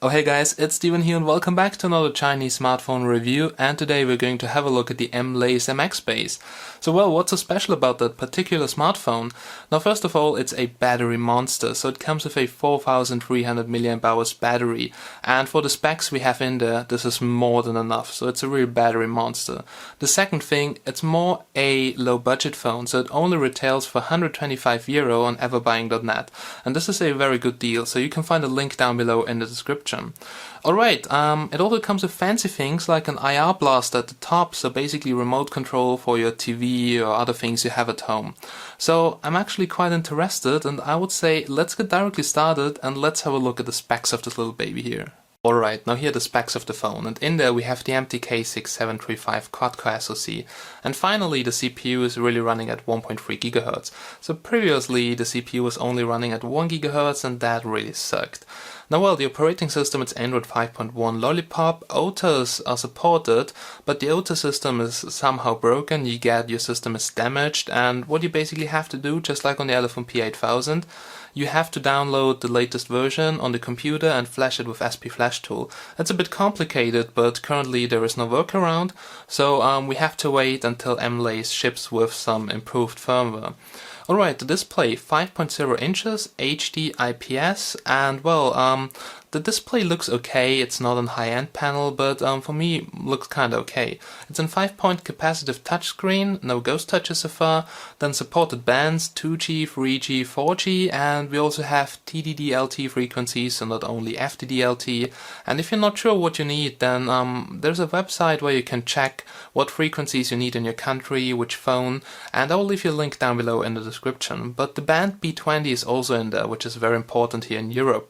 Oh hey guys, it's Steven here and welcome back to another Chinese smartphone review, and today we're going to have a look at the Mlais MX base. So what's so special about that particular smartphone? Now first of all, it's a battery monster, so it comes with a 4300 mAh battery, and for the specs we have in there, this is more than enough, so it's a real battery monster. The second thing, it's more a low budget phone, so it only retails for €125 on everbuying.net, and this is a very good deal, so you can find a link down below in the description. Alright, it also comes with fancy things like an IR blaster at the top, so basically remote control for your TV or other things you have at home. So I'm actually quite interested, and I would say let's get directly started and let's have a look at the specs of this little baby here. Alright, now here are the specs of the phone, and in there we have the MTK 6735 quad-core SoC, and finally the CPU is really running at 1.3 GHz. So previously the CPU was only running at 1 GHz and that really sucked. Now the operating system is Android 5.1 Lollipop. OTAs are supported, but the OTA system is somehow broken. Your system is damaged, and what you basically have to do, just like on the Elephant P8000, you have to download the latest version on the computer and flash it with SP Flash Tool. It's a bit complicated, but currently there is no workaround, so we have to wait until Mlais ships with some improved firmware. Alright, the display 5.0 inches, HD IPS, and the display looks okay. It's not a high-end panel, but for me looks kinda okay. It's a 5-point capacitive touchscreen, no ghost touches so far, then supported bands 2G, 3G, 4G, and we also have FDD-LTE frequencies, so not only FDD-LTE. And if you're not sure what you need, then there's a website where you can check what frequencies you need in your country, which phone, and I will leave you a link down below in the description. But the band B20 is also in there, which is very important here in Europe.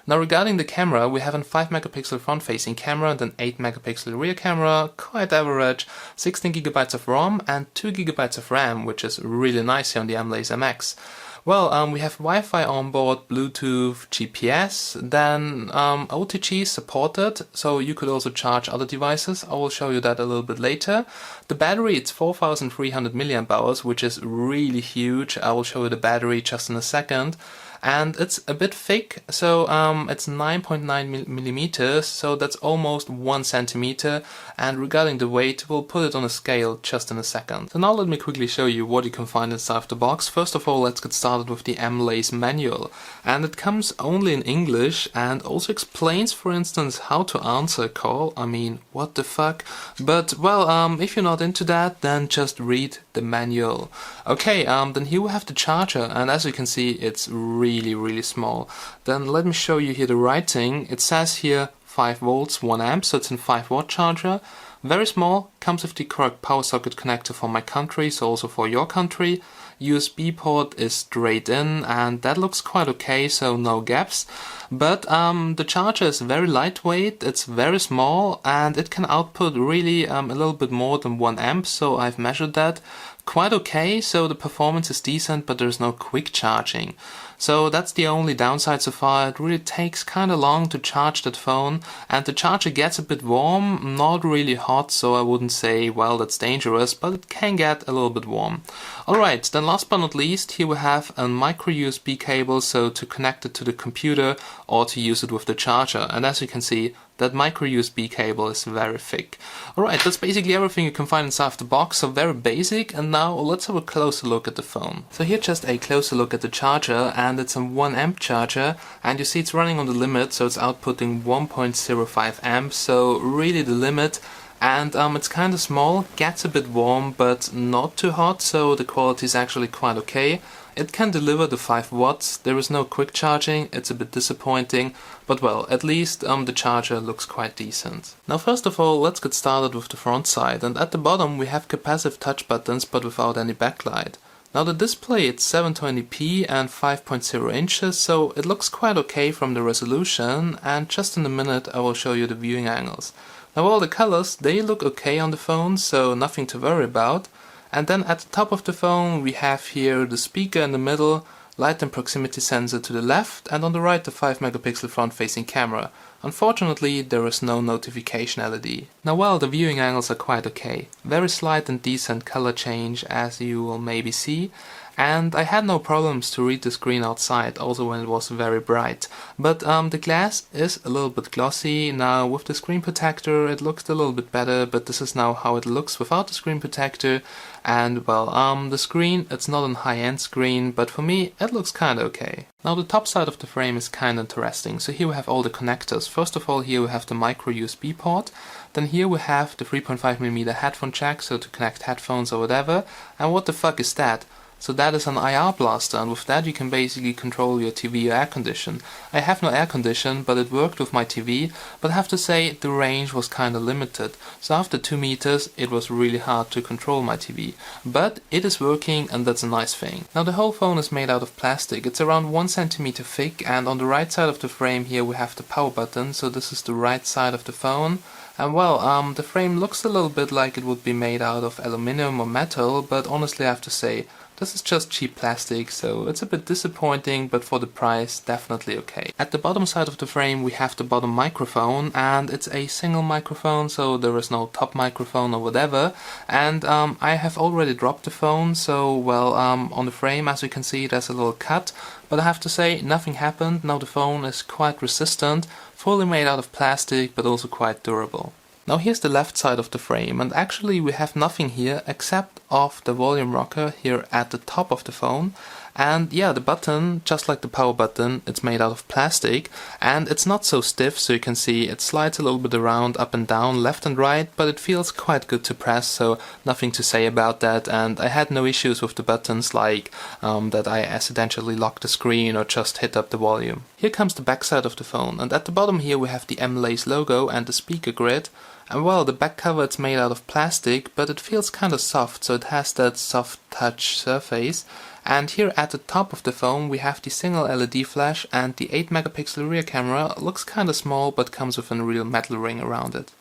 Now regarding the camera, we have a 5 megapixel front-facing camera and an 8 megapixel rear camera, quite average, 16 GB of ROM and 2 GB of RAM, which is really nice here on the Mlais MX. We have Wi-Fi on board, Bluetooth, GPS, then OTG supported, so you could also charge other devices. I will show you that a little bit later. The battery, it's 4300 mAh, which is really huge. I will show you the battery just in a second. And it's a bit thick, so it's 9.9 millimeters, so that's almost 1 centimeter. And regarding the weight, we'll put it on a scale just in a second. So now let me quickly show you what you can find inside the box. First of all, let's get started with the Mlais manual. And it comes only in English and also explains, for instance, how to answer a call. I mean, what the fuck? But if you're not into that, then just read the manual. Okay, then here we have the charger, and as you can see, it's really small. Then let me show you here the writing. It says here 5 volts, 1 amp, so it's a 5-watt charger. Very small, comes with the correct power socket connector for my country, so also for your country. USB port is straight in, and that looks quite okay, so no gaps. But the charger is very lightweight, it's very small, and it can output really a little bit more than 1 amp, so I've measured that. Quite okay, so the performance is decent, but there's no quick charging. So that's the only downside so far. It really takes kinda long to charge that phone, and the charger gets a bit warm, not really hot, so I wouldn't say, well, that's dangerous, but it can get a little bit warm. Alright, then last but not least, here we have a micro USB cable, so to connect it to the computer or to use it with the charger. And as you can see, that micro USB cable is very thick. Alright, that's basically everything you can find inside the box, so very basic, and now let's have a closer look at the phone. So here just a closer look at the charger, and it's a 1 amp charger, and you see it's running on the limit, so it's outputting 1.05 amps, so really the limit. And it's kinda small, gets a bit warm, but not too hot, so the quality is actually quite okay. It can deliver the 5 watts, there is no quick charging, it's a bit disappointing, but at least the charger looks quite decent. Now first of all, let's get started with the front side, and at the bottom we have capacitive touch buttons but without any backlight. Now the display, it's 720p and 5.0 inches, so it looks quite okay from the resolution, and just in a minute I will show you the viewing angles. Now all the colors, they look okay on the phone, so nothing to worry about. And then at the top of the phone we have here the speaker in the middle, light and proximity sensor to the left, and on the right the 5 megapixel front-facing camera. Unfortunately, there is no notification LED. Now the viewing angles are quite okay. Very slight and decent color change, as you will maybe see. and I had no problems to read the screen outside, also when it was very bright. But the glass is a little bit glossy. Now with the screen protector it looks a little bit better, but this is now how it looks without the screen protector. And well, the screen, it's not a high-end screen, but for me it looks kinda okay. Now the top side of the frame is kinda interesting. So here we have all the connectors. First of all, here we have the micro USB port. Then here we have the 3.5mm headphone jack, so to connect headphones or whatever. And what the fuck is that? So that is an IR blaster, and with that you can basically control your TV or air condition. I have no air condition, but it worked with my TV, but I have to say the range was kinda limited. So after 2 meters it was really hard to control my TV. But it is working, and that's a nice thing. Now the whole phone is made out of plastic. It's around 1 centimeter thick, and on the right side of the frame here we have the power button, so this is the right side of the phone. And well, the frame looks a little bit like it would be made out of aluminum or metal, but honestly I have to say, this is just cheap plastic, so it's a bit disappointing, but for the price, definitely okay. At the bottom side of the frame we have the bottom microphone, and it's a single microphone, so there is no top microphone or whatever. And I have already dropped the phone, so well, on the frame as you can see there's a little cut, but I have to say nothing happened. Now the phone is quite resistant, fully made out of plastic, but also quite durable. Now here's the left side of the frame, and actually we have nothing here except of the volume rocker here at the top of the phone. And yeah, the button, just like the power button, it's made out of plastic, and it's not so stiff, so you can see it slides a little bit around, up and down, left and right, but it feels quite good to press, so nothing to say about that. And I had no issues with the buttons, like that I accidentally locked the screen or just hit up the volume. Here comes the back side of the phone, and at the bottom here we have the Mlais logo and the speaker grid. And well, the back cover it's made out of plastic, but it feels kinda soft, so it has that soft touch surface. And here at the top of the phone we have the single LED flash, and the 8 megapixel rear camera looks kinda small but comes with a real metal ring around it.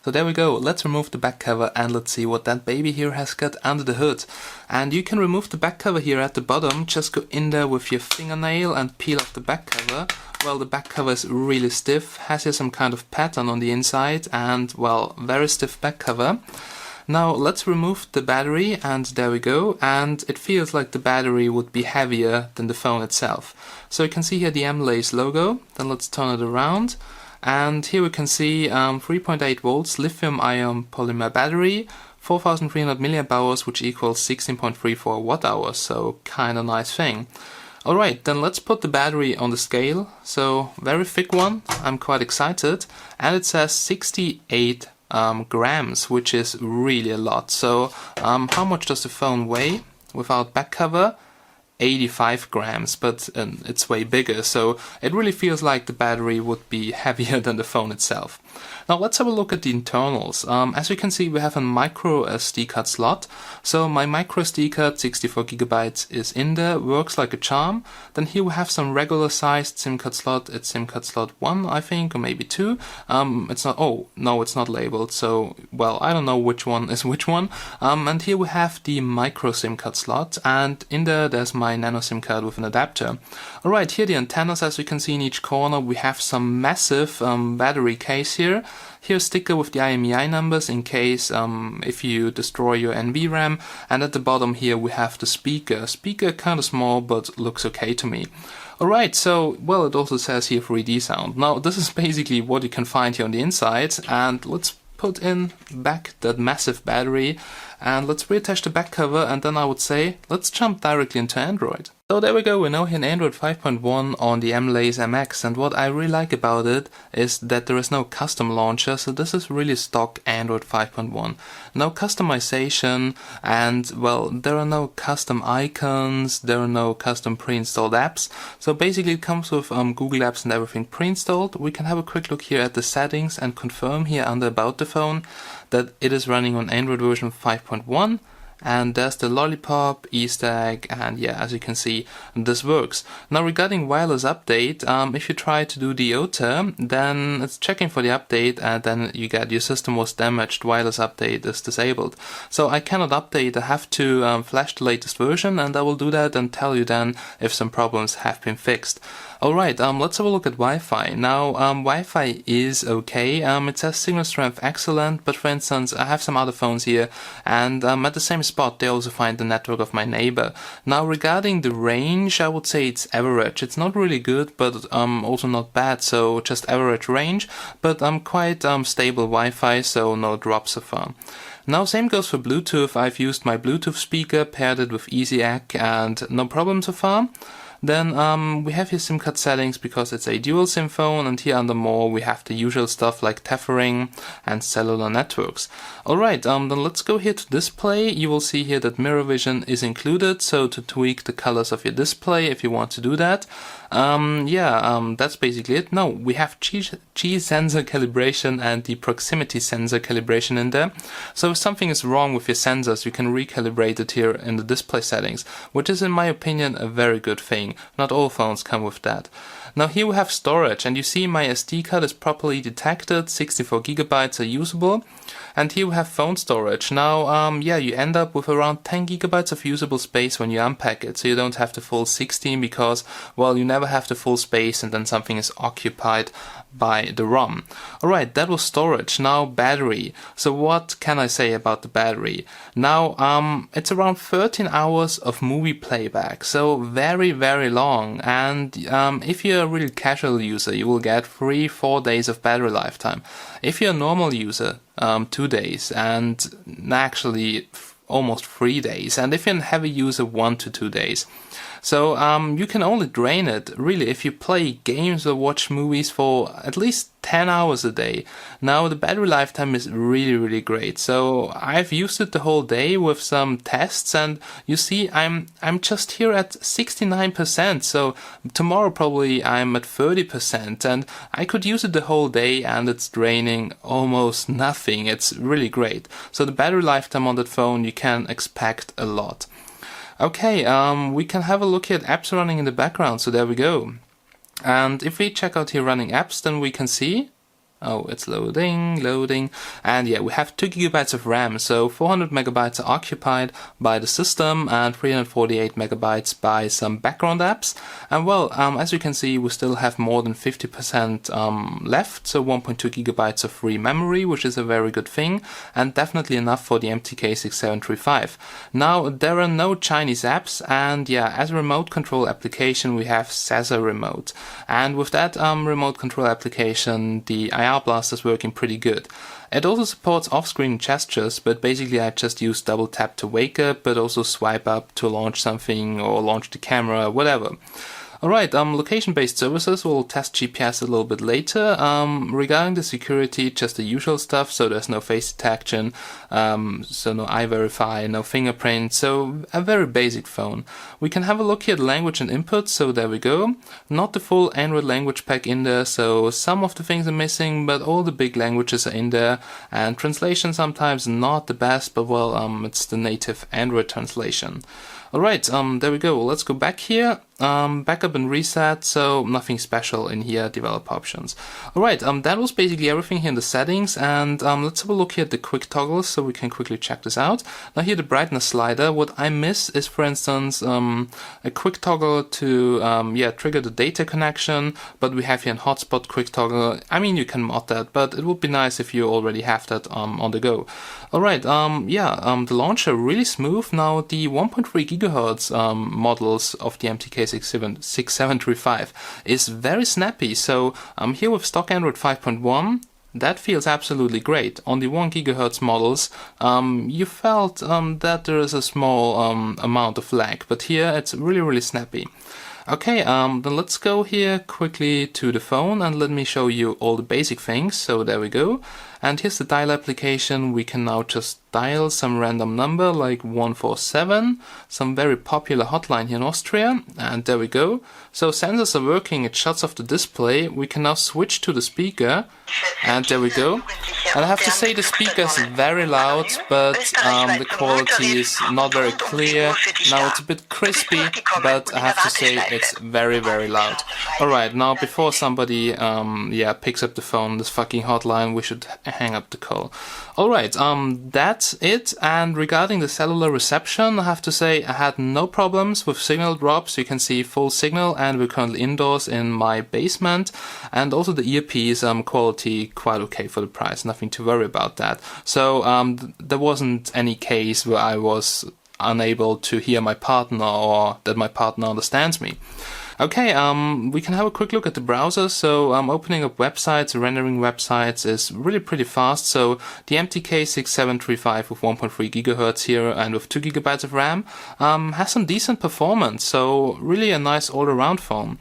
So there we go, let's remove the back cover and let's see what that baby here has got under the hood. And you can remove the back cover here at the bottom, just go in there with your fingernail and peel off the back cover. Well, the back cover is really stiff, has here some kind of pattern on the inside, and well, very stiff back cover. Now let's remove the battery, and there we go, and it feels like the battery would be heavier than the phone itself. So you can see here the Mlais logo. Then let's turn it around, and here we can see 3.8 volts lithium-ion polymer battery, 4300 milliamp hours, which equals 16.34 watt hours, so kinda nice thing. Alright, then let's put the battery on the scale. So very thick one, I'm quite excited, and it says 68 grams, which is really a lot. So how much does the phone weigh without back cover? 85 grams, but it's way bigger, so it really feels like the battery would be heavier than the phone itself. Now let's have a look at the internals. As you can see, we have a micro SD card slot. So my micro SD card, 64 gigabytes, is in there, works like a charm. Then here we have some regular sized SIM card slot. It's SIM card slot 1, I think, or maybe 2. It's not, oh, no, it's not labeled, so, well, I don't know which one is which one. And here we have the micro SIM card slot, and in there's my nano SIM card with an adapter. Alright, here the antennas, as you can see in each corner, we have some massive battery case here. Here a sticker with the IMEI numbers in case if you destroy your NVRAM, and at the bottom here we have the speaker. Speaker kinda small, but looks okay to me. Alright, so, well, it also says here 3D sound. Now this is basically what you can find here on the inside, and let's put in back that massive battery, and let's reattach the back cover, and then I would say let's jump directly into Android. So there we go, we're now here in Android 5.1 on the Mlais MX, and what I really like about it is that there is no custom launcher, so this is really stock Android 5.1. No customization, and well, there are no custom icons, there are no custom pre-installed apps, so basically it comes with Google Apps and everything pre-installed. We can have a quick look here at the settings and confirm here under About the Phone that it is running on Android version 5.1. And there's the lollipop, Easter egg, and yeah, as you can see, this works. Now regarding wireless update, if you try to do the OTA, then it's checking for the update, and then you get your system was damaged, wireless update is disabled. So I cannot update, I have to flash the latest version, and I will do that and tell you then if some problems have been fixed. Alright, let's have a look at Wi-Fi. Now, Wi-Fi is okay. It says signal strength excellent, but for instance, I have some other phones here, and at the same spot, they also find the network of my neighbor. Now, regarding the range, I would say it's average. It's not really good, but also not bad, so just average range, but quite stable Wi-Fi, so no drops so far. Now, same goes for Bluetooth. I've used my Bluetooth speaker, paired it with EasyAC, and no problem so far. Then we have here SIM card settings because it's a dual SIM phone, and here under more we have the usual stuff like tethering and cellular networks. Alright, then let's go here to display. You will see here that mirror vision is included, so to tweak the colors of your display if you want to do that. That's basically it. No, we have G sensor calibration and the proximity sensor calibration in there. So if something is wrong with your sensors, you can recalibrate it here in the display settings, which is in my opinion a very good thing. Not all phones come with that. Now here we have storage, and you see my SD card is properly detected, 64 gigabytes are usable. And here we have phone storage. Now, you end up with around 10 gigabytes of usable space when you unpack it, so you don't have the full 16 because, well, you never have the full space and then something is occupied by the ROM. Alright, that was storage. Now battery. So what can I say about the battery? Now, it's around 13 hours of movie playback, so very, very long. And if you're a really casual user, you will get 3-4 days of battery lifetime. If you're a normal user, 2 days, and actually almost 3 days. And if you're a heavy user, 1 to 2 days. So you can only drain it, really, if you play games or watch movies for at least 10 hours a day. Now the battery lifetime is really, really great. So I've used it the whole day with some tests, and you see I'm just here at 69%. So tomorrow probably I'm at 30%, and I could use it the whole day and it's draining almost nothing. It's really great. So the battery lifetime on that phone, you can expect a lot. Okay, we can have a look here at apps running in the background, so there we go. And if we check out here running apps, then we can see, oh, it's loading, and yeah, we have 2 gigabytes of RAM, so 400 megabytes are occupied by the system and 348 megabytes by some background apps. And well, as you can see, we still have more than 50% left, so 1.2 gigabytes of free memory, which is a very good thing, and definitely enough for the MTK 6735. Now, there are no Chinese apps, and yeah, as a remote control application, we have Sasa Remote. And with that remote control application, the IR Blaster is working pretty good. It also supports off-screen gestures, but basically I just use double tap to wake up, but also swipe up to launch something or launch the camera, whatever. Alright, location-based services, we'll test GPS a little bit later. Regarding the security, just the usual stuff, so there's no face detection, so no eye verify, no fingerprint, so a very basic phone. We can have a look here at language and input, so there we go. Not the full Android language pack in there, so some of the things are missing, but all the big languages are in there, and translation sometimes not the best, but well, it's the native Android translation. Alright, there we go. Let's go back here. Backup and reset, so nothing special in here, develop options. Alright, that was basically everything here in the settings, and let's have a look here at the quick toggles so we can quickly check this out. Now here the brightness slider, what I miss is, for instance, a quick toggle to trigger the data connection, but we have here an hotspot quick toggle. I mean, you can mod that, but it would be nice if you already have that on the go. Alright, the launcher really smooth. Now the 1.3 gigahertz models of the MTK 6735 is very snappy. So here with stock Android 5.1, that feels absolutely great. On the 1 gigahertz models, you felt that there is a small amount of lag, but here it's really, really snappy. Okay, then let's go here quickly to the phone and let me show you all the basic things. So there we go. And here's the dial application. We can now just dial some random number like 147, some very popular hotline here in Austria, and there we go. So sensors are working, it shuts off the display. We can now switch to the speaker, and there we go. And I have to say the speaker is very loud, but the quality is not very clear. Now it's a bit crispy, but I have to say it's very, very loud. Alright, now before somebody picks up the phone, this fucking hotline, we should hang up the call. Alright, that's it. And regarding the cellular reception, I have to say I had no problems with signal drops. You can see full signal, and we're currently indoors in my basement. And also the earpiece quality quite okay for the price, nothing to worry about that. So there wasn't any case where I was unable to hear my partner or that my partner understands me. Okay, we can have a quick look at the browser. So opening up websites, rendering websites is really pretty fast. So the MTK 6735 with 1.3 GHz here and with 2 GB of RAM has some decent performance. So really a nice all-around phone.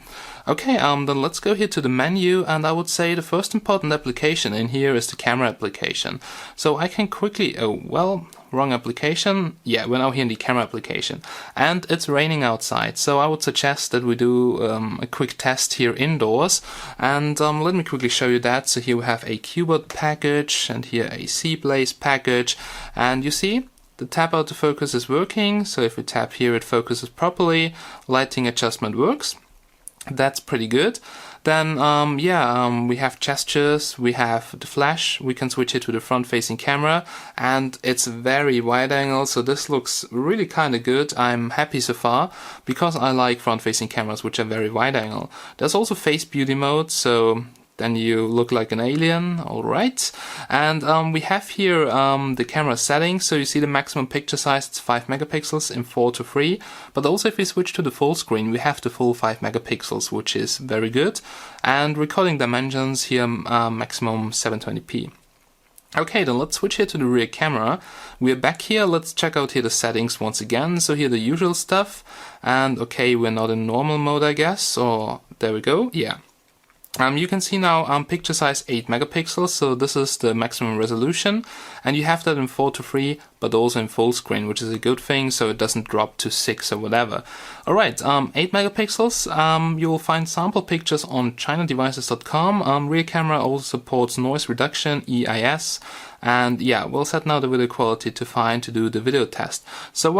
Okay, then let's go here to the menu, and I would say the first important application in here is the camera application. So I can quickly, wrong application. Yeah, we're now here in the camera application, and it's raining outside, so I would suggest that we do a quick test here indoors, and let me quickly show you that. So here we have a keyboard package, and here a Mlais package, and you see the tap autofocus is working. So if we tap here, it focuses properly. Lighting adjustment works. That's pretty good. Then, we have gestures, we have the flash, we can switch it to the front-facing camera, and it's very wide angle, so this looks really kind of good. I'm happy so far, because I like front-facing cameras which are very wide angle. There's also face beauty mode, so then you look like an alien, alright. And we have here the camera settings, so you see the maximum picture size, it's 5 megapixels in 4:3, but also if we switch to the full screen, we have the full 5 megapixels, which is very good. And recording dimensions here, maximum 720p. Okay, then let's switch here to the rear camera. We're back here, let's check out here the settings once again. So here the usual stuff, and okay, we're not in normal mode, I guess, or there we go, yeah. You can see now picture size 8 megapixels, so this is the maximum resolution, and you have that in 4:3, but also in full screen, which is a good thing, so it doesn't drop to 6 or whatever. Alright, 8 megapixels, you will find sample pictures on chinadevices.com. Rear camera also supports noise reduction, EIS, and yeah, we'll set now the video quality to fine to do the video test. So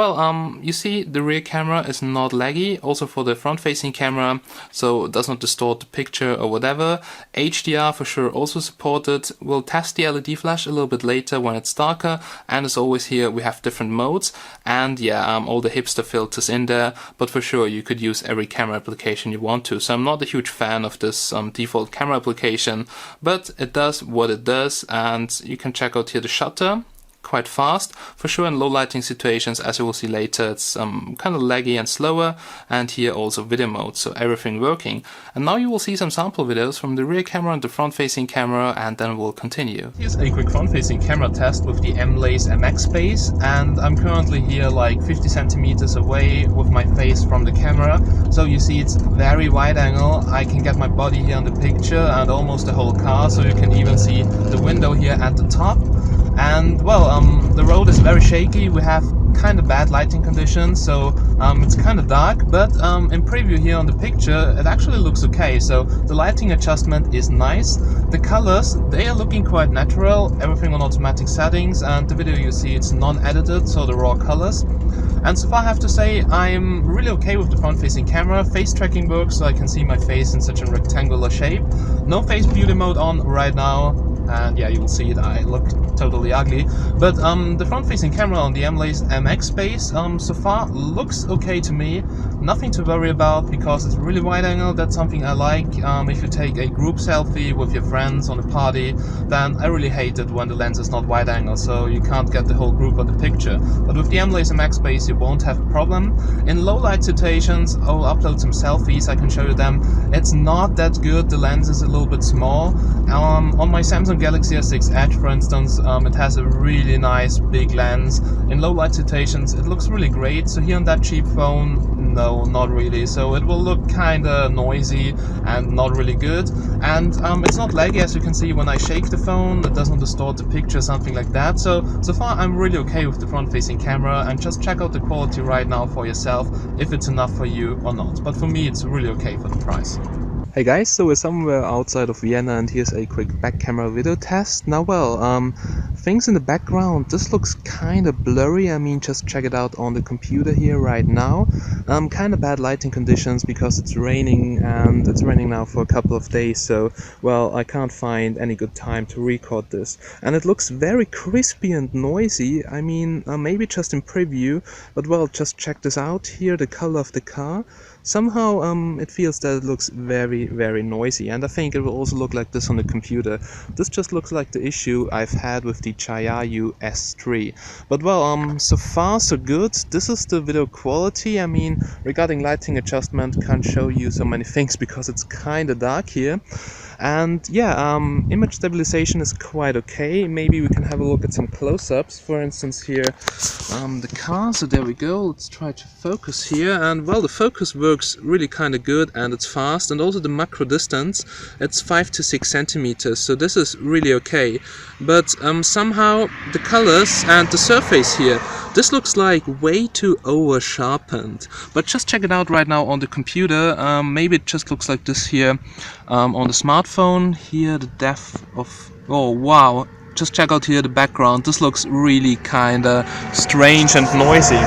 you see the rear camera is not laggy, also for the front facing camera, so it does not distort the picture or whatever. HDR for sure also supported. We'll test the LED flash a little bit later when it's darker, and as always here we have different modes, and yeah, all the hipster filters in there, but for sure you could use every camera application you want to. So I'm not a huge fan of this default camera application, but it does what it does, and you can check out here the shutter, quite fast. For sure in low lighting situations, as you will see later, it's kind of laggy and slower, and here also video mode, so everything working. And now you will see some sample videos from the rear camera and the front facing camera, and then we'll continue. Here's a quick front facing camera test with the Mlais MX base, and I'm currently here like 50 centimeters away with my face from the camera, so you see it's very wide angle. I can get my body here in the picture and almost the whole car, so you can even see the window here at the top. And the road is very shaky. We have kind of bad lighting conditions, so it's kind of dark, but in preview here on the picture it actually looks okay. So the lighting adjustment is nice. The colors, they are looking quite natural, everything on automatic settings, and the video you see it's non-edited, so the raw colors. And so far I have to say I'm really okay with the front-facing camera. Face tracking works, so I can see my face in such a rectangular shape. No face beauty mode on right now, and yeah, you will see that I look totally ugly. But the front-facing camera on the Mlais MX base so far looks okay to me. Nothing to worry about because it's really wide angle. That's something I like. If you take a group selfie with your friends on a party, then I really hate it when the lens is not wide angle, so you can't get the whole group on the picture. But with the Mlais MX base you won't have a problem. In low light situations, I'll upload some selfies, I can show you them. It's not that good, the lens is a little bit small. On my Samsung Galaxy S6 Edge, for instance, it has a really nice big lens. In low light situations it looks really great, so here on that cheap phone, no, not really. So it will look kinda noisy and not really good. And it's not laggy, as you can see when I shake the phone, it doesn't distort the picture, something like that. So far I'm really okay with the front facing camera, and just check out the quality right now for yourself if it's enough for you or not. But for me it's really okay for the price. Hey guys, so we're somewhere outside of Vienna, and here's a quick back camera video test. Now things in the background, this looks kind of blurry. I mean, just check it out on the computer here right now. Kind of bad lighting conditions because it's raining, and it's raining now for a couple of days, so well, I can't find any good time to record this. And it looks very crispy and noisy. I mean, maybe just in preview, but well, just check this out here, the color of the car. Somehow it feels that it looks very, very noisy, and I think it will also look like this on the computer. This just looks like the issue I've had with the Chayayu S3. But well, so far so good. This is the video quality. I mean, regarding lighting adjustment, can't show you so many things because it's kinda dark here. And yeah, image stabilization is quite okay. Maybe we can have a look at some close-ups. For instance here, the car, so there we go. Let's try to focus here, and well, the focus works really kind of good and it's fast, and also the macro distance, it's 5 to 6 centimeters, so this is really okay. But somehow the colors and the surface here, this looks like way too over sharpened. But just check it out right now on the computer. Maybe it just looks like this here on the smartphone. Here the depth of, oh wow, just check out here the background. This looks really kinda strange and noisy.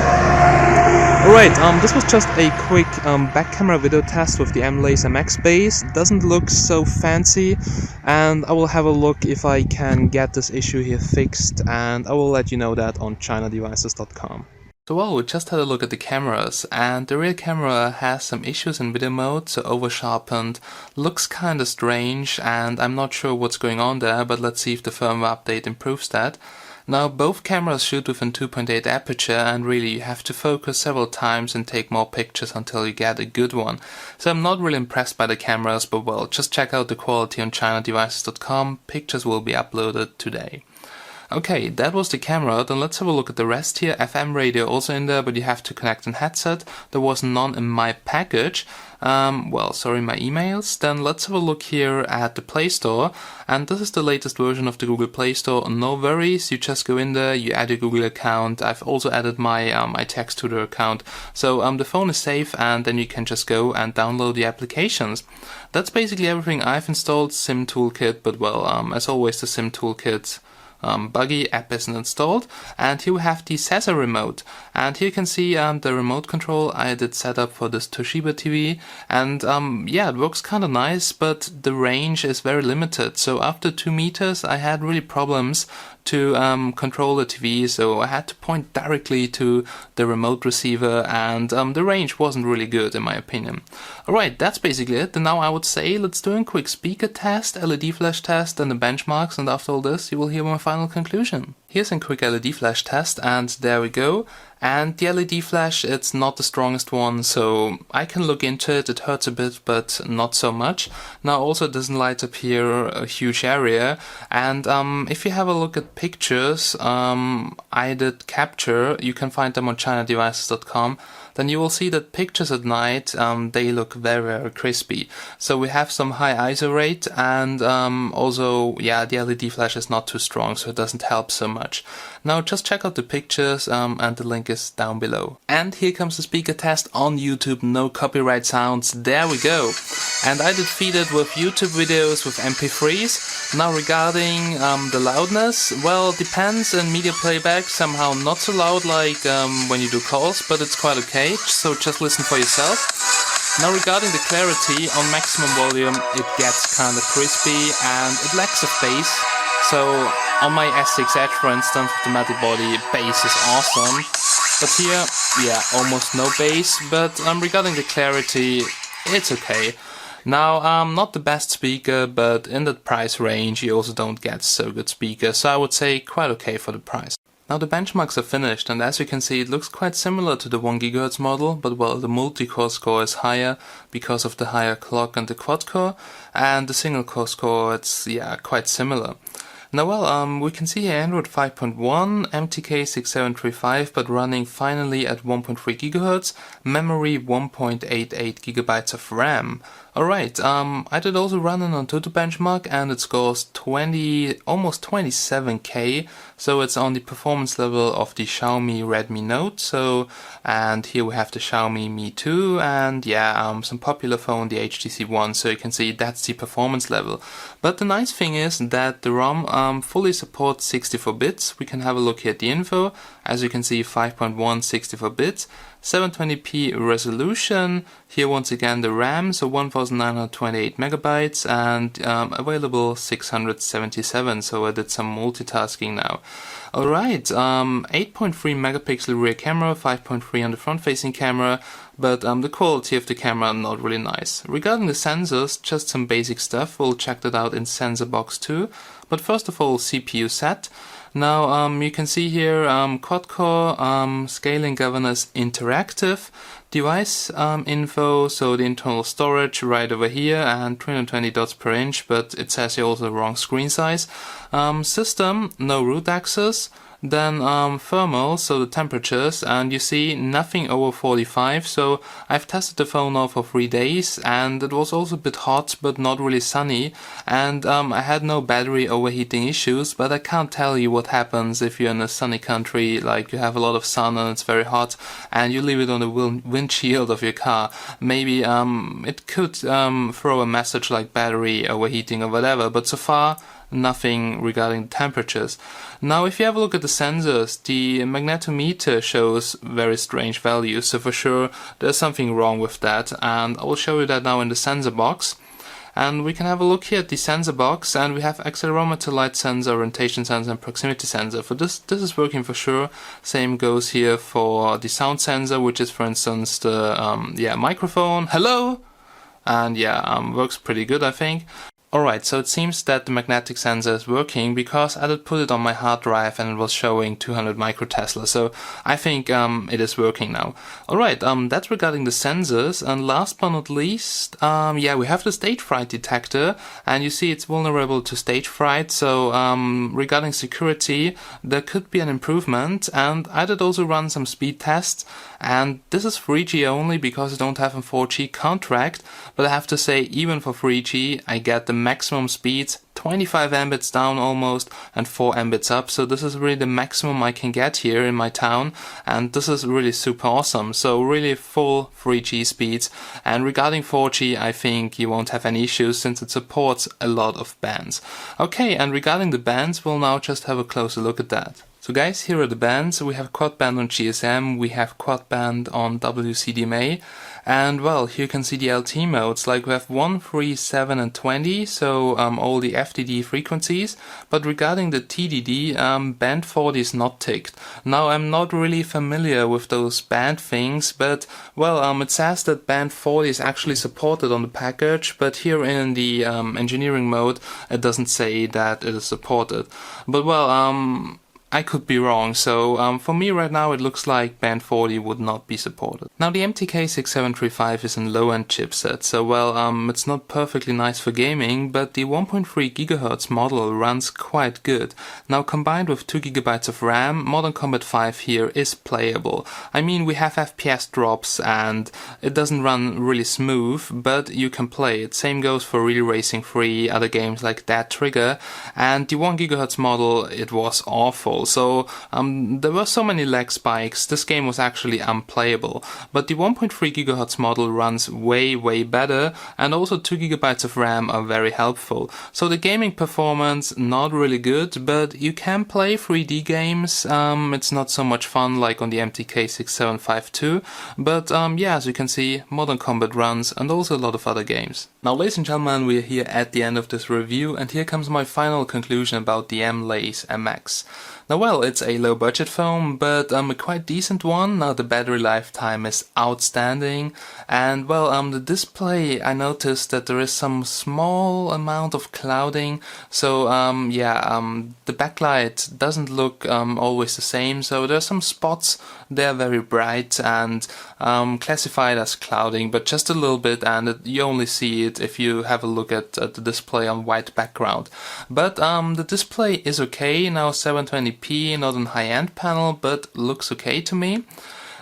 Alright, this was just a quick back camera video test with the Mlais MX base. Doesn't look so fancy, and I will have a look if I can get this issue here fixed, and I will let you know that on chinadevices.com. So well, we just had a look at the cameras, and the rear camera has some issues in video mode, so over sharpened, looks kinda strange, and I'm not sure what's going on there, but let's see if the firmware update improves that. Now both cameras shoot with a 2.8 aperture, and really you have to focus several times and take more pictures until you get a good one. So I'm not really impressed by the cameras, but well, just check out the quality on chinadevices.com, pictures will be uploaded today. Okay, that was the camera. Then let's have a look at the rest here. FM radio also in there, but you have to connect an headset. There was none in my package. Well, sorry, my emails. Then let's have a look here at the Play Store. And this is the latest version of the Google Play Store. No worries, you just go in there, you add your Google account. I've also added my my text to the account. So the phone is safe, and then you can just go and download the applications. That's basically everything I've installed. SIM Toolkit, but well, as always, the SIM Toolkit buggy app isn't installed. And here we have the Sesa remote, and here you can see the remote control I did set up for this Toshiba TV, and yeah, it works kind of nice, but the range is very limited. So after 2 meters I had really problems to control the TV, so I had to point directly to the remote receiver, and the range wasn't really good in my opinion. Alright, that's basically it. And now I would say let's do a quick speaker test, LED flash test, and the benchmarks, and after all this you will hear my final conclusion. Here's a quick LED flash test, and there we go. And the LED flash, it's not the strongest one, so I can look into it. It hurts a bit, but not so much. Now also it doesn't light up here a huge area, and if you have a look at pictures I did capture, you can find them on chinadevices.com, then you will see that pictures at night, they look very, very crispy. So we have some high ISO rate, and also, yeah, the LED flash is not too strong, so it doesn't help so much. Now just check out the pictures, and the link is down below. And here comes the speaker test on YouTube, no copyright sounds, there we go. And I did feed it with YouTube videos with MP3s. Now regarding the loudness, well, it depends. In media playback, somehow not so loud like when you do calls, but it's quite okay, so just listen for yourself. Now regarding the clarity, on maximum volume it gets kinda crispy and it lacks a bass. So on my S6 Edge, for instance, with the metal body, bass is awesome. But here, yeah, almost no bass, but regarding the clarity, it's okay. Now, not the best speaker, but in that price range you also don't get so good speakers, so I would say quite okay for the price. Now the benchmarks are finished, and as you can see it looks quite similar to the 1 GHz model, but well, the multi-core score is higher because of the higher clock and the quad-core, and the single-core score, it's, yeah, quite similar. Now well, we can see here Android 5.1, MTK 6735, but running finally at 1.3 GHz, memory 1.88 GB of RAM. Alright, I did also run an Antutu benchmark and it scores almost 27k, so it's on the performance level of the Xiaomi Redmi Note. And here we have the Xiaomi Mi 2 and some popular phone, the HTC One, so you can see that's the performance level. But the nice thing is that the ROM fully supports 64 bits. We can have a look here at the info. As you can see, 5.1 64 bits, 720p resolution. Here once again the RAM, so 1928 megabytes, and available 677, so I did some multitasking now. Alright, 8.3 megapixel rear camera, 5.3 on the front facing camera, but the quality of the camera not really nice. Regarding the sensors, just some basic stuff, we'll check that out in sensor box too. But first of all, CPU set. Now you can see here quad-core, scaling governors interactive, device info, so the internal storage right over here, and 320 dots per inch, but it says here also the wrong screen size. System, no root access. Then thermal, so the temperatures, and you see nothing over 45, so I've tested the phone now for 3 days and it was also a bit hot but not really sunny, and I had no battery overheating issues, but I can't tell you what happens if you're in a sunny country, like you have a lot of sun and it's very hot and you leave it on the windshield of your car. Maybe it could throw a message like battery overheating or whatever, but so far nothing regarding temperatures. Now if you have a look at the sensors, the magnetometer shows very strange values, so for sure there's something wrong with that, and I will show you that now in the sensor box. And we can have a look here at the sensor box, and we have accelerometer, light sensor, orientation sensor and proximity sensor. For this is working for sure. Same goes here for the sound sensor, which is for instance the microphone. Hello! And works pretty good, I think. Alright, so it seems that the magnetic sensor is working because I did put it on my hard drive and it was showing 200 microtesla, so I think it is working now. Alright, that's regarding the sensors, and last but not least, we have the stage fright detector, and you see it's vulnerable to stage fright, so regarding security, there could be an improvement, and I did also run some speed tests, and this is 3G only because I don't have a 4G contract, but I have to say even for 3G I get the maximum speeds, 25 Mbits down almost and 4 Mbits up, so this is really the maximum I can get here in my town, and this is really super awesome, so really full 3G speeds. And regarding 4G I think you won't have any issues since it supports a lot of bands. Okay, and regarding the bands, we'll now just have a closer look at that. So guys, here are the bands. We have quad band on GSM, we have quad band on WCDMA, and well, here you can see the LTE modes, like we have 1, 3, 7 and 20, so all the FDD frequencies, but regarding the TDD, band 40 is not ticked. Now I'm not really familiar with those band things, but well, it says that band 40 is actually supported on the package, but here in the engineering mode it doesn't say that it is supported. But well, I could be wrong, so for me right now it looks like band 40 would not be supported. Now the MTK 6735 is a low-end chipset, so well, it's not perfectly nice for gaming, but the 1.3 GHz model runs quite good. Now combined with 2 GB of RAM, Modern Combat 5 here is playable. I mean, we have FPS drops and it doesn't run really smooth, but you can play it. Same goes for Real Racing 3, other games like That Trigger, and the 1 GHz model, it was awful. So there were so many lag spikes, this game was actually unplayable. But the 1.3 GHz model runs way better, and also 2 GB of RAM are very helpful. So the gaming performance not really good, but you can play 3D games. It's not so much fun like on the MTK 6752, but as you can see, Modern Combat runs and also a lot of other games. Now ladies and gentlemen, we are here at the end of this review, and here comes my final conclusion about the Mlais MX. Now well, it's a low budget phone, but a quite decent one. Now the battery lifetime is outstanding, and well, the display, I noticed that there is some small amount of clouding, so the backlight doesn't look always the same, so there are some spots they're very bright and classified as clouding, but just a little bit, and you only see it if you have a look at the display on white background. But the display is okay, now 720p, not a high-end panel, but looks okay to me.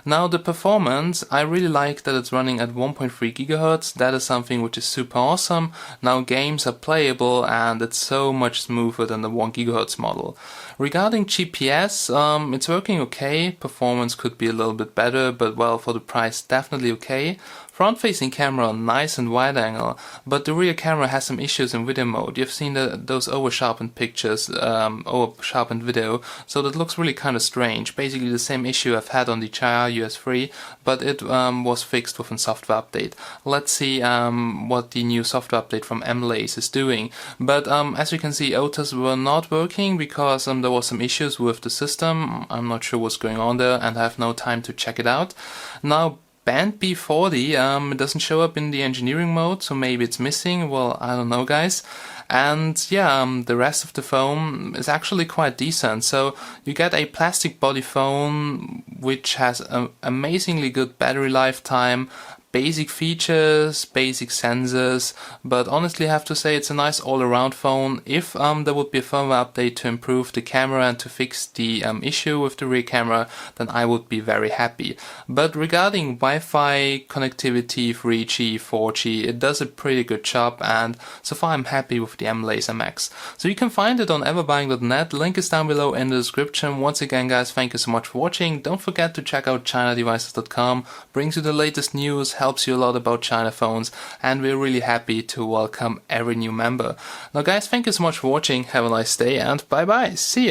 Now the performance, I really like that it's running at 1.3 GHz. That is something which is super awesome. Now games are playable and it's so much smoother than the 1 GHz model. Regarding GPS, it's working okay. Performance could be a little bit better, but well, for the price, definitely okay. Front-facing camera, nice and wide angle, but the rear camera has some issues in video mode. You've seen those over-sharpened pictures, over-sharpened video, so that looks really kind of strange. Basically the same issue I've had on the Chai US3, but it was fixed with a software update. Let's see what the new software update from Mlais is doing. But as you can see, OTAs were not working because there was some issues with the system. I'm not sure what's going on there and I have no time to check it out. Now, Band B40, it doesn't show up in the engineering mode, so maybe it's missing, well, I don't know guys. And yeah, the rest of the phone is actually quite decent. So you get a plastic body phone which has an amazingly good battery lifetime, basic features, basic sensors, but honestly I have to say it's a nice all-around phone. If there would be a firmware update to improve the camera and to fix the issue with the rear camera, then I would be very happy. But regarding Wi-Fi connectivity, 3G, 4G, it does a pretty good job, and so far I'm happy with the Mlais MX. So you can find it on everbuying.net, link is down below in the description. Once again guys, thank you so much for watching. Don't forget to check out chinadevices.com, brings you the latest news, helps you a lot about China phones, and we're really happy to welcome every new member. Now guys, thank you so much for watching, have a nice day and bye bye, see ya!